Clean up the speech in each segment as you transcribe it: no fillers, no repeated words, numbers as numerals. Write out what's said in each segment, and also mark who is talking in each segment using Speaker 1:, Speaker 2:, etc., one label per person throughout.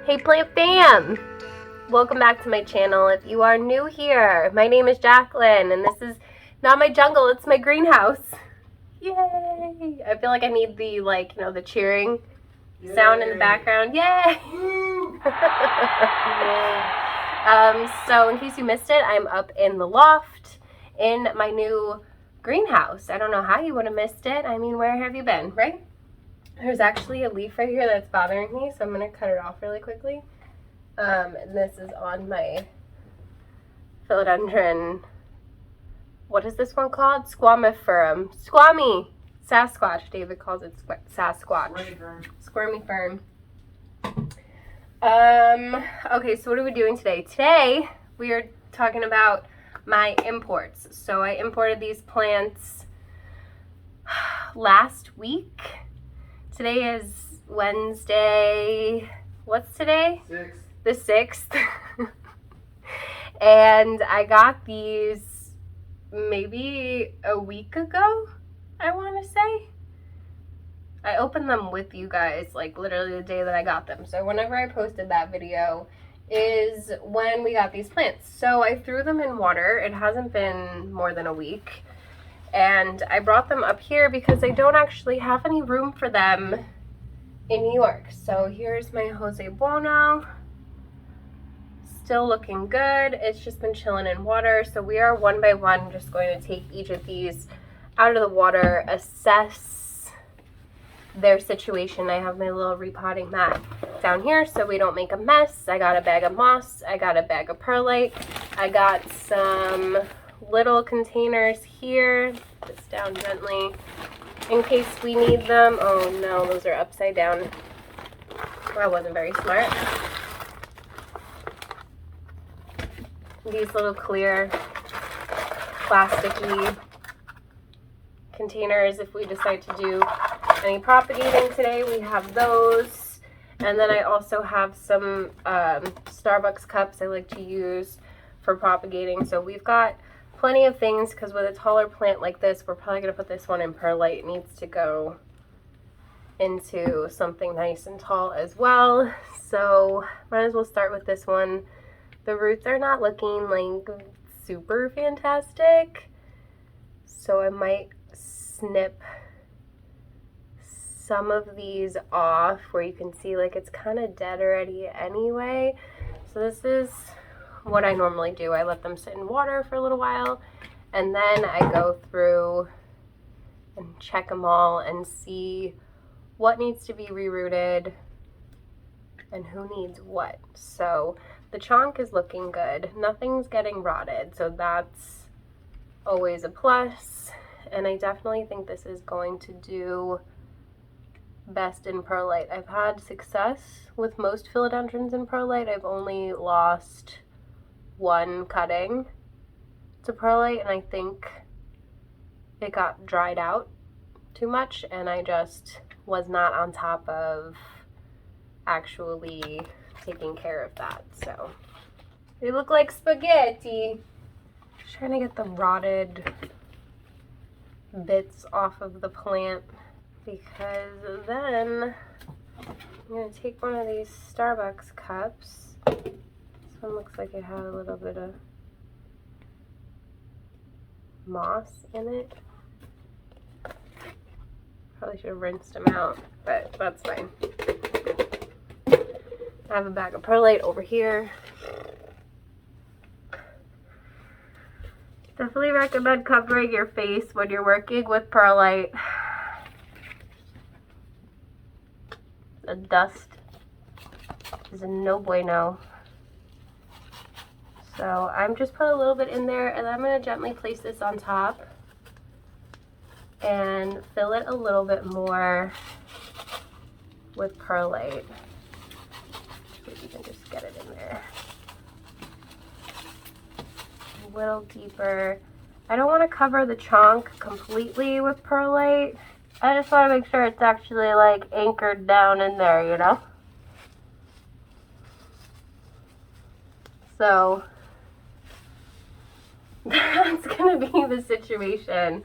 Speaker 1: Hey plant fam! Welcome back to my channel. If you are new here, my name is Jacqueline and this is not my jungle, it's my greenhouse. Yay! I feel like I need the the cheering sound in the background. Yay! So in case you missed it, I'm up in the loft in my new greenhouse. I don't know how you would have missed it. I mean, where have you been, right? There's actually a leaf right here that's bothering me, so I'm going to cut it off really quickly. And this is on my Philodendron, what is this one called? Squamiferum. Squammy! Sasquatch. David calls it Sasquatch. Squirmy fern. Okay, so what are we doing today? Today, we are talking about my imports. So I imported these plants last week. Today is Wednesday. What's today?
Speaker 2: 6th.
Speaker 1: The 6th. And I got these maybe a week ago, I want to say. I opened them with you guys, like literally the day that I got them. So whenever I posted that video is when we got these plants. So I threw them in water. It hasn't been more than a week. And I brought them up here because I don't actually have any room for them in New York. So here's my Jose Buono. Still looking good. It's just been chilling in water. So we are one by one just going to take each of these out of the water, assess their situation. I have my little repotting mat down here so we don't make a mess. I got a bag of moss. I got a bag of perlite. I got some little containers here, just down gently in case we need them. Oh no, those are upside down. That wasn't very smart. These little clear plasticky containers, if we decide to do any propagating today, we have those. And then I also have some Starbucks cups I like to use for propagating. So we've got plenty of things because with a taller plant like this, we're probably going to put this one in perlite. It needs to go into something nice and tall as well. So might as well start with this one. The roots are not looking like super fantastic. So I might snip some of these off where you can see like it's kind of dead already anyway. So this is what I normally do. I let them sit in water for a little while and then I go through and check them all and see what needs to be rerooted and who needs what. So the chonk is looking good. Nothing's getting rotted, so that's always a plus. And I definitely think this is going to do best in perlite. I've had success with most philodendrons in perlite. I've only lost one cutting to perlite and I think it got dried out too much and I just was not on top of actually taking care of that. So they look like spaghetti. Just trying to get the rotted bits off of the plant because then I'm going to take one of these Starbucks cups. This one looks like it had a little bit of moss in it. Probably should have rinsed them out, but that's fine. I have a bag of perlite over here. Definitely recommend covering your face when you're working with perlite. The dust is a no bueno. So I'm just put a little bit in there and I'm going to gently place this on top and fill it a little bit more with perlite. See if you can just get it in there. A little deeper. I don't want to cover the chonk completely with perlite. I just want to make sure it's actually like anchored down in there, you know? So that's going to be the situation.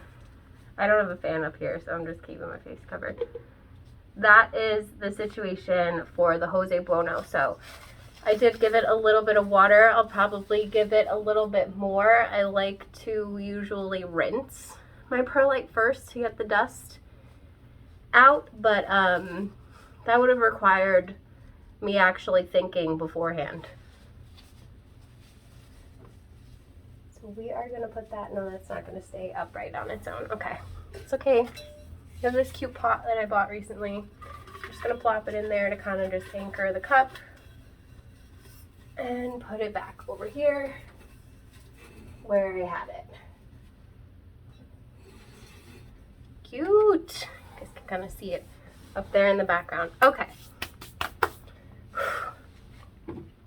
Speaker 1: I don't have a fan up here, so I'm just keeping my face covered. that is the situation for the Jose Buono. So I did give it a little bit of water. I'll probably give it a little bit more. I like to usually rinse my perlite first to get the dust out, but that would have required me actually thinking beforehand. So we are gonna put that, no, that's not gonna stay upright on its own. Okay, it's okay. I have this cute pot that I bought recently. I'm just gonna plop it in there to kind of just anchor the cup and put it back over here where I had it. Cute. You guys can kind of see it up there in the background. Okay.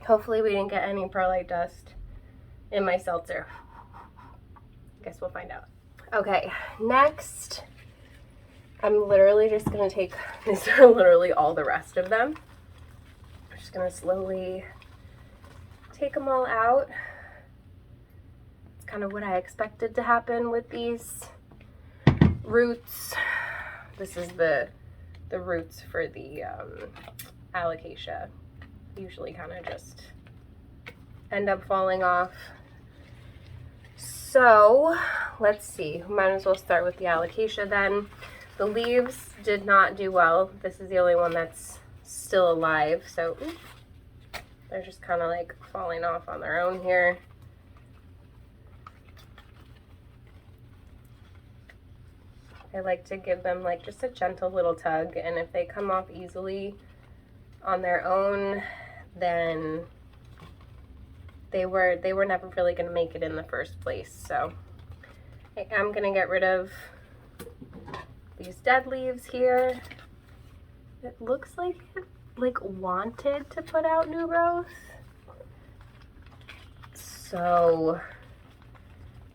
Speaker 1: Hopefully we didn't get any perlite dust in my seltzer. Guess we'll find out. Okay, next, I'm literally just gonna take, these are literally all the rest of them. I'm just gonna slowly take them all out. It's kind of what I expected to happen with these roots. This is the roots for the alocasia. Usually kind of just end up falling off. So let's see, might as well start with the alocasia then. The leaves did not do well. This is the only one that's still alive, so they're just kind of like falling off on their own here. I like to give them like just a gentle little tug, and if they come off easily on their own, then they were never really going to make it in the first place. So I'm going to get rid of these dead leaves here. It looks like it wanted to put out new growth. So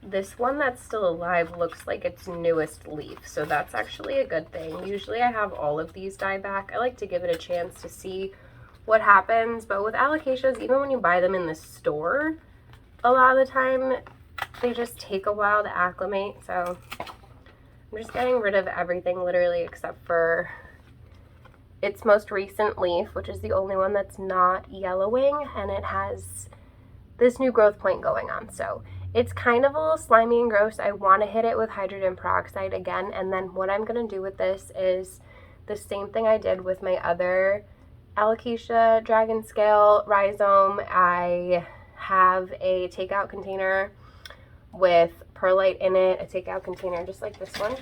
Speaker 1: this one that's still alive looks like its newest leaf, so that's actually a good thing. Usually I have all of these die back. I like to give it a chance to see what happens, but with alocasias, even when you buy them in the store, a lot of the time they just take a while to acclimate. So I'm just getting rid of everything literally except for its most recent leaf, which is the only one that's not yellowing, and it has this new growth point going on. So it's kind of a little slimy and gross. I want to hit it with hydrogen peroxide again, and then what I'm going to do with this is the same thing I did with my other alocasia dragon scale rhizome. I have a takeout container with perlite in it, a takeout container just like this one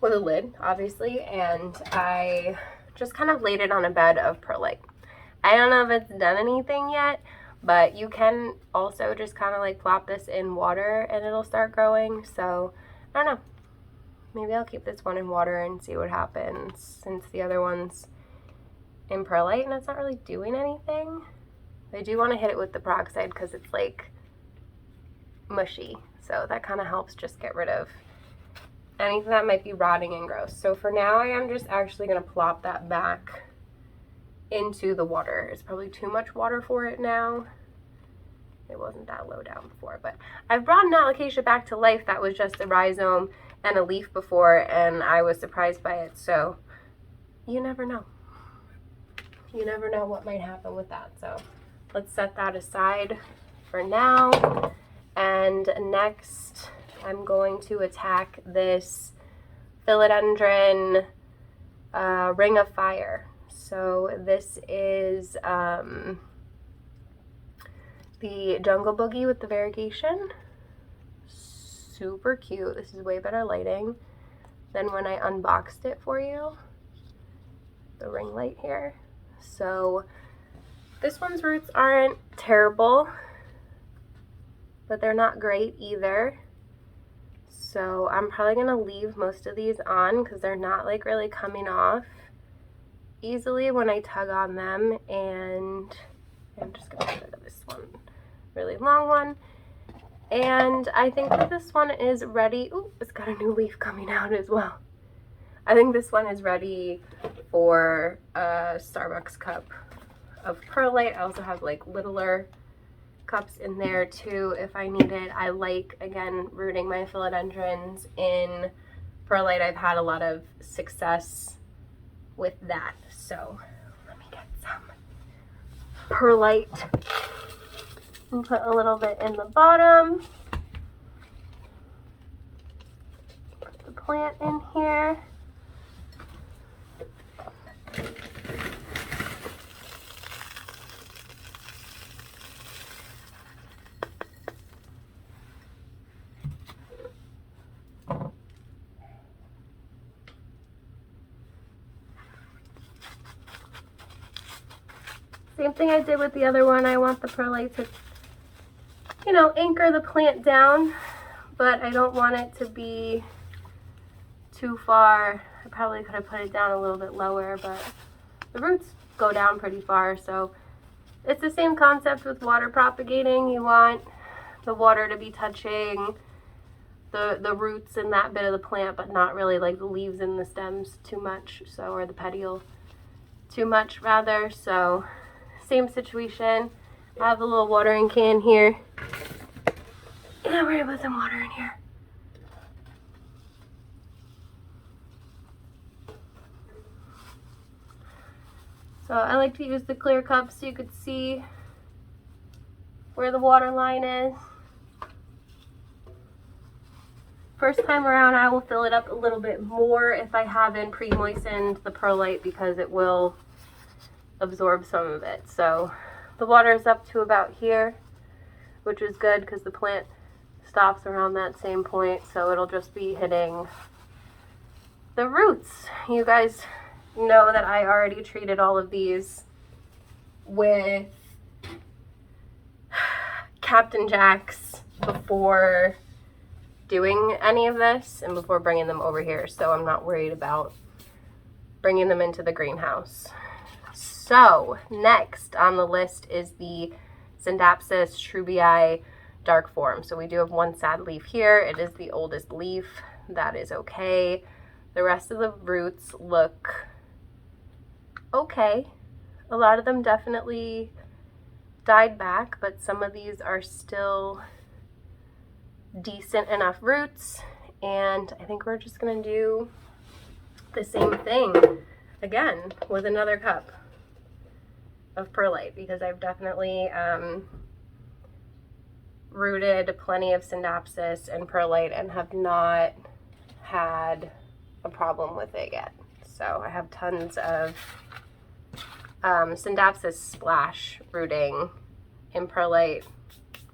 Speaker 1: with a lid, obviously, and I just kind of laid it on a bed of perlite. I don't know if it's done anything yet, but you can also just kind of like plop this in water and it'll start growing. So I don't know, maybe I'll keep this one in water and see what happens, since the other one's in perlite and it's not really doing anything. I do want to hit it with the peroxide because it's like mushy, so that kind of helps just get rid of anything that might be rotting and gross. So for now I am just actually going to plop that back into the water. It's probably too much water for it now. It wasn't that low down before, but I've brought an alocasia back to life that was just a rhizome and a leaf before, and I was surprised by it. So you never know. You never know what might happen with that. So let's set that aside for now. And next I'm going to attack this Philodendron Ring of Fire. So this is the Jungle Boogie with the variegation. Super cute. This is way better lighting than when I unboxed it for you. The ring light here. So this one's roots aren't terrible, but they're not great either. So I'm probably going to leave most of these on because they're not like really coming off easily when I tug on them. And I'm just going to get rid of this one, really long one. And I think that this one is ready. Ooh, it's got a new leaf coming out as well. I think this one is ready for a Starbucks cup of perlite. I also have like littler cups in there too if I need it. I like, again, rooting my philodendrons in perlite, I've had a lot of success with that. So let me get some perlite and put a little bit in the bottom. Put the plant in here. Same thing I did with the other one. I want the perlite to, you know, anchor the plant down, but I don't want it to be too far. I probably could have put it down a little bit lower, but the roots go down pretty far. So it's the same concept with water propagating. You want the water to be touching the roots in that bit of the plant, but not really like the leaves and the stems too much, so, or the petiole too much rather. So same situation. I have a little watering can here. And we're gonna put some water in here. So I like to use the clear cup so you could see where the water line is. First time around, I will fill it up a little bit more if I haven't pre-moistened the perlite, because it will absorb some of it. So the water is up to about here, which is good because the plant stops around that same point, so it'll just be hitting the roots. You guys know that I already treated all of these with Captain Jacks before doing any of this and before bringing them over here, so I'm not worried about bringing them into the greenhouse. So next on the list is the Synapsis trubii dark form. So we do have one sad leaf here. It is the oldest leaf. That is okay. The rest of the roots look okay. A lot of them definitely died back, but some of these are still decent enough roots. And I think we're just gonna do the same thing again with another cup of perlite, because I've definitely rooted plenty of Synapsis and perlite and have not had a problem with it yet. So I have tons of Synapsis splash rooting in perlite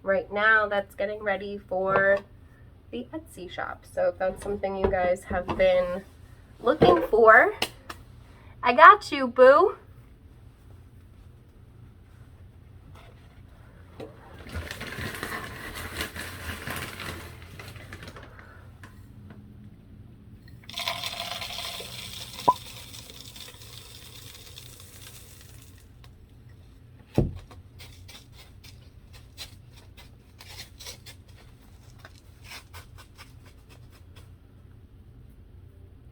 Speaker 1: right now that's getting ready for the Etsy shop. So if that's something you guys have been looking for, I got you, boo.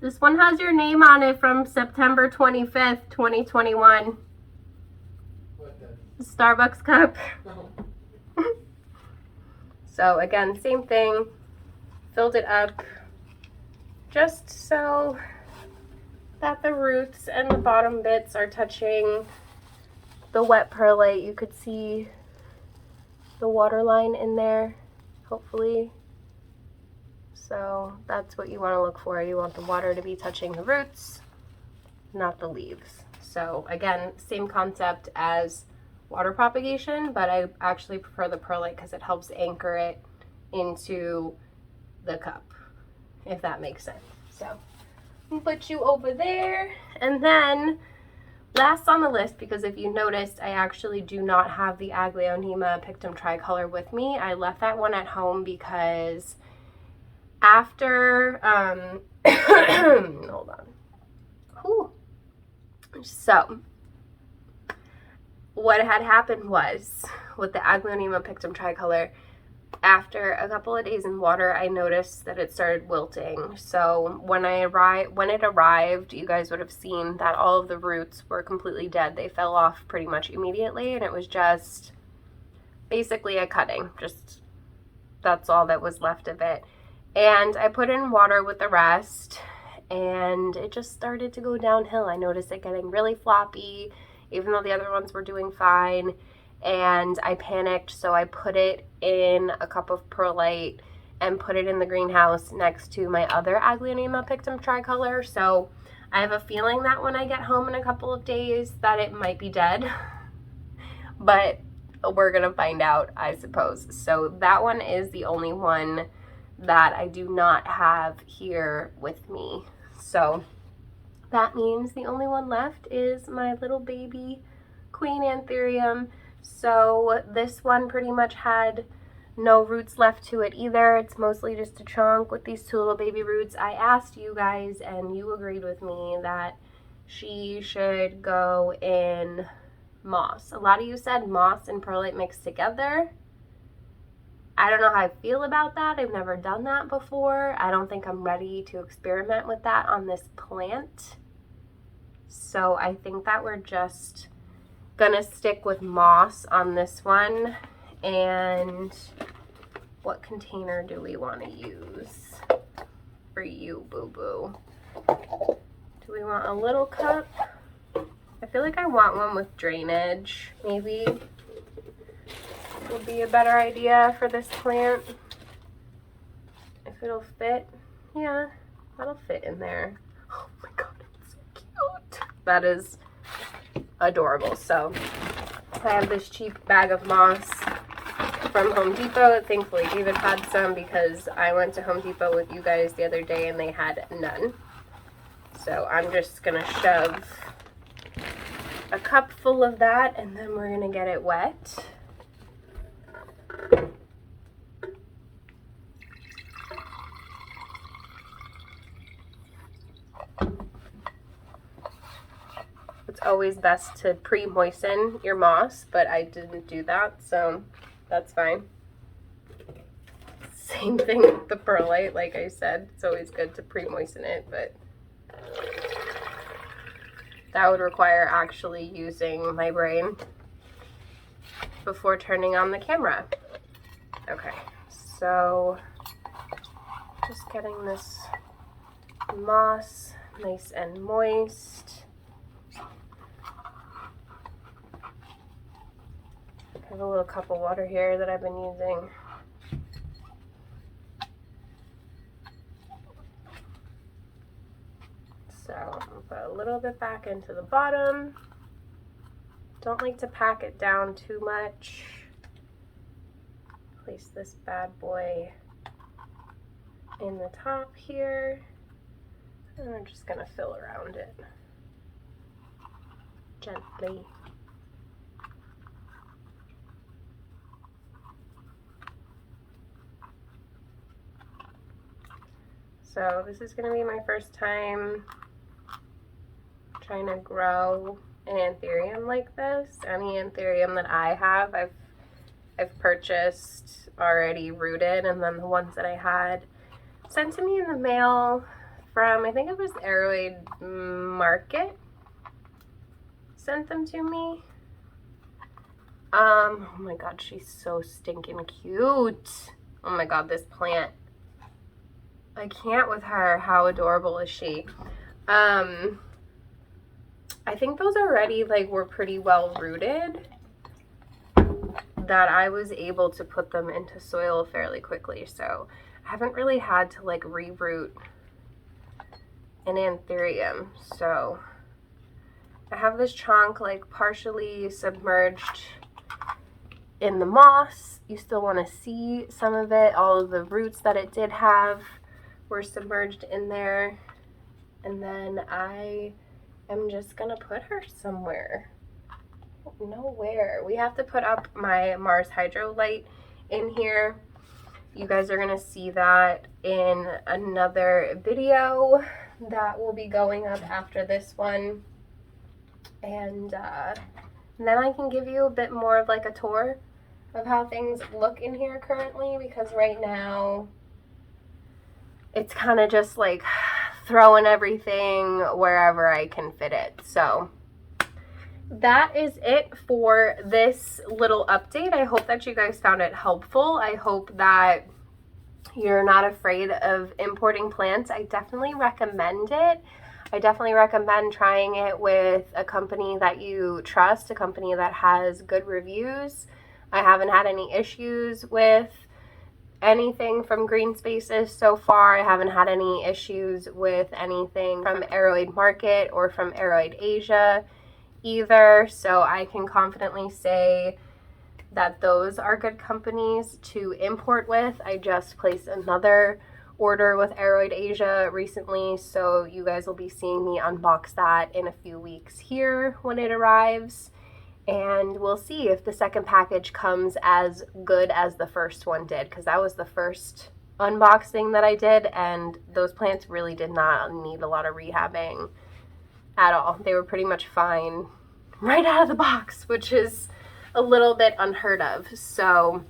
Speaker 1: This one has your name on it from September 25th, 2021.
Speaker 2: What the?
Speaker 1: Starbucks cup.
Speaker 2: Oh.
Speaker 1: So again, same thing. Filled it up just so that the roots and the bottom bits are touching the wet perlite. You could see the water line in there, hopefully. So that's what you want to look for. You want the water to be touching the roots, not the leaves. So again, same concept as water propagation, but I actually prefer the perlite because it helps anchor it into the cup, if that makes sense. So I'll put you over there. And then last on the list, because if you noticed, I actually do not have the Aglaonema Pictum Tricolor with me. I left that one at home because after, hold on. Whew. So what had happened was with the Aglaonema Pictum Tricolor, after a couple of days in water, I noticed that it started wilting. So when it arrived, you guys would have seen that all of the roots were completely dead. They fell off pretty much immediately, and it was just basically a cutting. Just that's all that was left of it. And I put in water with the rest, and it just started to go downhill. I noticed it getting really floppy, even though the other ones were doing fine. And I panicked, so I put it in a cup of perlite and put it in the greenhouse next to my other Aglaonema pictum tricolor. So I have a feeling that when I get home in a couple of days that it might be dead, but we're gonna find out, I suppose. So that one is the only one that I do not have here with me. So that means the only one left is my little baby queen anthurium. So this one pretty much had no roots left to it either. It's mostly just a trunk with these two little baby roots. I asked you guys and you agreed with me that she should go in moss. A lot of you said moss and perlite mixed together. I don't know how I feel about that. I've never done that before. I don't think I'm ready to experiment with that on this plant. So I think that we're just gonna stick with moss on this one. And what container do we want to use for you, boo-boo? Do we want a little cup? I feel like I want one with drainage, maybe would be a better idea for this plant. If it'll fit. Yeah, that'll fit in there. Oh my god, it's so cute. That is adorable. So I have this cheap bag of moss from Home Depot. Thankfully David had some because I went to Home Depot with you guys the other day and they had none. So I'm just gonna shove a cup full of that and then we're gonna get it wet. It's always best to pre-moisten your moss, but I didn't do that, so that's fine. Same thing with the perlite, like I said, it's always good to pre-moisten it, but that would require actually using my brain before turning on the camera. Okay, so just getting this moss nice and moist. I have a little cup of water here that I've been using. So I'll put a little bit back into the bottom. Don't like to pack it down too much. Place this bad boy in the top here. And I'm just gonna fill around it gently. So this is gonna be my first time trying to grow an anthurium like this. Any anthurium that I have, I've purchased already rooted, and then the ones that I had sent to me in the mail from, I think it was Aroid Market, sent them to me. Oh my god, she's so stinking cute. Oh my god, this plant. I can't with her. How adorable is she? I think those already were pretty well rooted, that I was able to put them into soil fairly quickly. So I haven't really had to reroot an anthurium. So I have this chunk partially submerged in the moss. You still want to see some of it. All of the roots that it did have were submerged in there. And then I am just gonna put her somewhere. I don't know where. We have to put up my Mars Hydro light in here. You guys are gonna see that in another video that will be going up after this one. And then I can give you a bit more of a tour of how things look in here currently, because right now it's kind of just throwing everything wherever I can fit it. So that is it for this little update. I hope that you guys found it helpful. I hope that you're not afraid of importing plants, I definitely recommend it. I definitely recommend trying it with a company that you trust, a company that has good reviews. I haven't had any issues with anything from Greenspaces so far. I haven't had any issues with anything from Aroid Market or from AroidAsia either, so I can confidently say that those are good companies to import with. I just placed another order with AroidAsia recently, so you guys will be seeing me unbox that in a few weeks here when it arrives, and we'll see if the second package comes as good as the first one did, because that was the first unboxing that I did, and those plants really did not need a lot of rehabbing at all. They were pretty much fine right out of the box, which is a little bit unheard of. So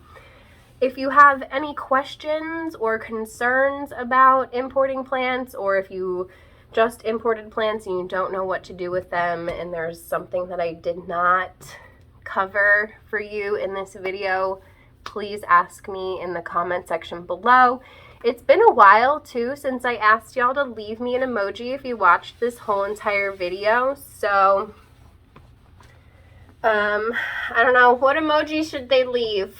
Speaker 1: if you have any questions or concerns about importing plants, or if you just imported plants and you don't know what to do with them and there's something that I did not cover for you in this video, please ask me in the comment section below. It's been a while too since I asked y'all to leave me an emoji if you watched this whole entire video, so I don't know, what emoji should they leave?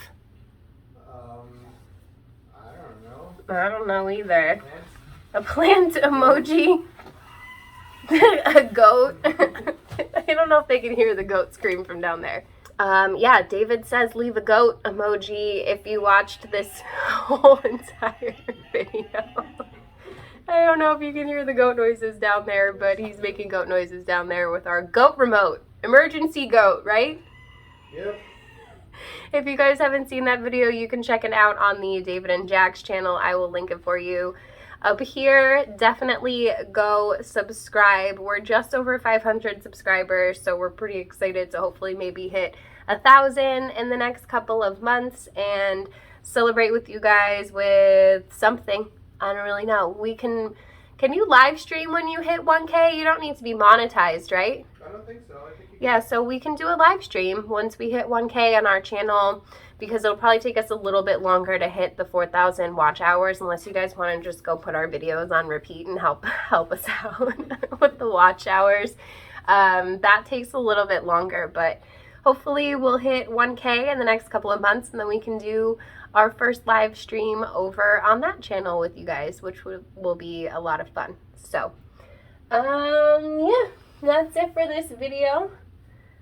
Speaker 1: I don't know either. A plant emoji? A goat? I don't know if they can hear the goat scream from down there. Yeah, David says leave a goat emoji if you watched this whole entire video. I don't know if you can hear the goat noises down there, but he's making goat noises down there with our goat remote. Emergency goat, right?
Speaker 2: Yep.
Speaker 1: If you guys haven't seen that video, you can check it out on the David and Jack's channel. I will link it for you up here. Definitely go subscribe. We're just over 500 subscribers, so we're pretty excited to hopefully maybe hit 1,000 in the next couple of months and celebrate with you guys with something. I don't really know. Can you live stream when you hit 1K? You don't need to be monetized, right?
Speaker 2: I don't think so. I think you can.
Speaker 1: Yeah, so we can do a live stream once we hit 1K on our channel, because it'll probably take us a little bit longer to hit the 4,000 watch hours, unless you guys want to just go put our videos on repeat and help us out with the watch hours. That takes a little bit longer, but hopefully we'll hit 1K in the next couple of months, and then we can do our first live stream over on that channel with you guys, which will be a lot of fun. So, yeah, that's it for this video.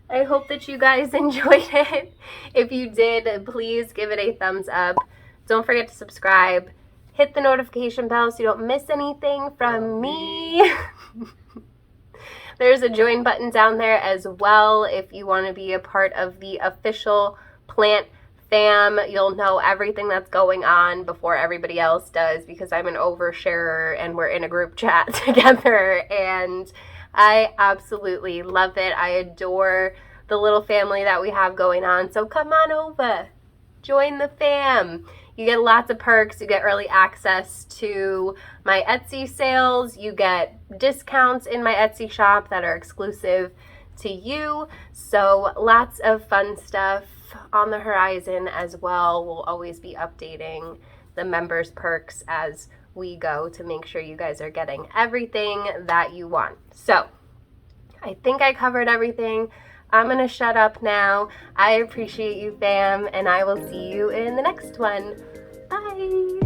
Speaker 1: I hope that you guys enjoyed it. If you did, please give it a thumbs up. Don't forget to subscribe. Hit the notification bell so you don't miss anything from me. There's a join button down there as well if you want to be a part of the official plant fam. You'll know everything that's going on before everybody else does, because I'm an oversharer and we're in a group chat together, and I absolutely love it. I adore the little family that we have going on, so come on over, join the fam. You get lots of perks. You get early access to my Etsy sales. You get discounts in my Etsy shop that are exclusive to you. So lots of fun stuff on the horizon as well. We'll always be updating the members' perks as we go to make sure you guys are getting everything that you want. So I think I covered everything. I'm going to shut up now. I appreciate you, fam, and I will see you in the next one. Bye!